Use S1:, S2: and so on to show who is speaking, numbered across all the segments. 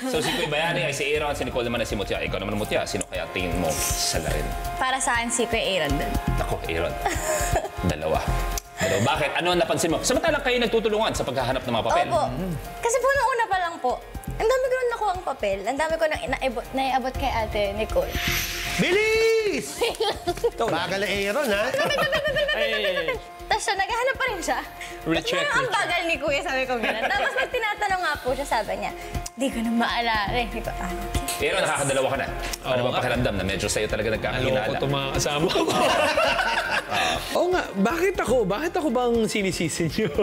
S1: So si Kuya Bayani ay si Aaron, si Nicole naman ay si Mutya. Ikaw naman Mutya, sino kaya tingin mo sa larin?
S2: Para sa akin, si Kuya Aaron din.
S1: Ako, Aaron. Dalawa. Bakit? Ano ang napansin mo? Samantalang kayo nagtutulungan sa paghahanap ng mga papel.
S2: Opo. Kasi po nung una pa lang po, ang dami ko nang nakuha ang papel. Ang dami ko nang naiabot kay Ate Nicole.
S3: Bilis! Bagal na Aaron, ha?
S2: Tapos siya, naghahanap pa rin siya.
S4: Recheck.
S2: Ang bagal ni Kuya, sabi ko gano'n. Tapos pag tinatanong nga po siya, sabi niya, di ko na maalala. Hindi ko, okay.
S1: Aaron, nakakadalawa ka na. Ano ba pakiramdam na medyo sa'yo talaga nagkakahinala?
S4: Aloko itong mga kasama ko. Oo nga, bakit ako? Bakit ako bang sinisisi niyo?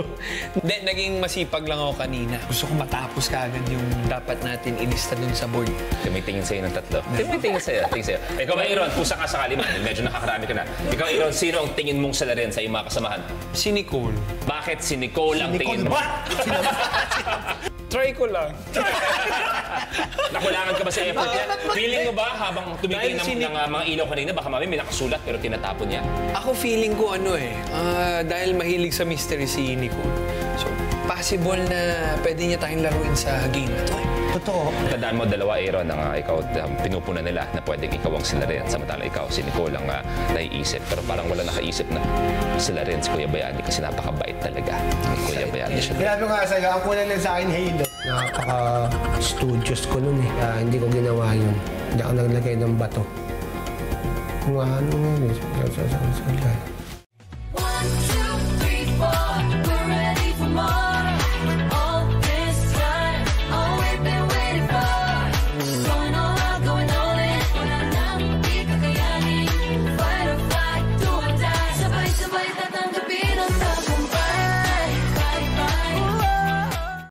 S4: Hindi, naging masipag lang ako kanina. Gusto ko matapos kaagad yung dapat natin ilista dun sa board.
S1: Tumitingin sa'yo ng tatlo. Tumitingin sa'yo. Ikaw ba, Aaron? Kung sakasakali man, medyo nakakarami ka na. Ikaw, Aaron, sino ang tingin mong salarin sa iyong mga kasamahan?
S4: Si Nicole.
S1: Bakit si Nicole ang tingin mo?
S4: Try ko lang.
S1: Nakulangan ka ba sa effort niya? Feeling mo ba habang tumitingin ng mga ilaw kanina, baka mami may nakasulat pero tinatapon niya?
S4: Ako feeling ko dahil mahilig sa mystery si Nicole. So, possible na pwede niya tayong laruin sa game na to.
S3: Totoo.
S1: Tandaan mo, dalawa, Aaron, ang ikaw pinupuna nila na pwedeng ikaw ang sila rin. Samantala ikaw, si Nicole ang naiisip. Pero parang wala nakaisip na sila rin si Kuya Bayani kasi napakabait talaga. Kuya Bayani siya.
S3: Grabe nga sa'yo, ang kulang lang sa akin, Halo. Napaka-studios ko nun eh. Hindi ko ginawa yun. Hindi ako naglagay ng bato. Kung ano nga yun,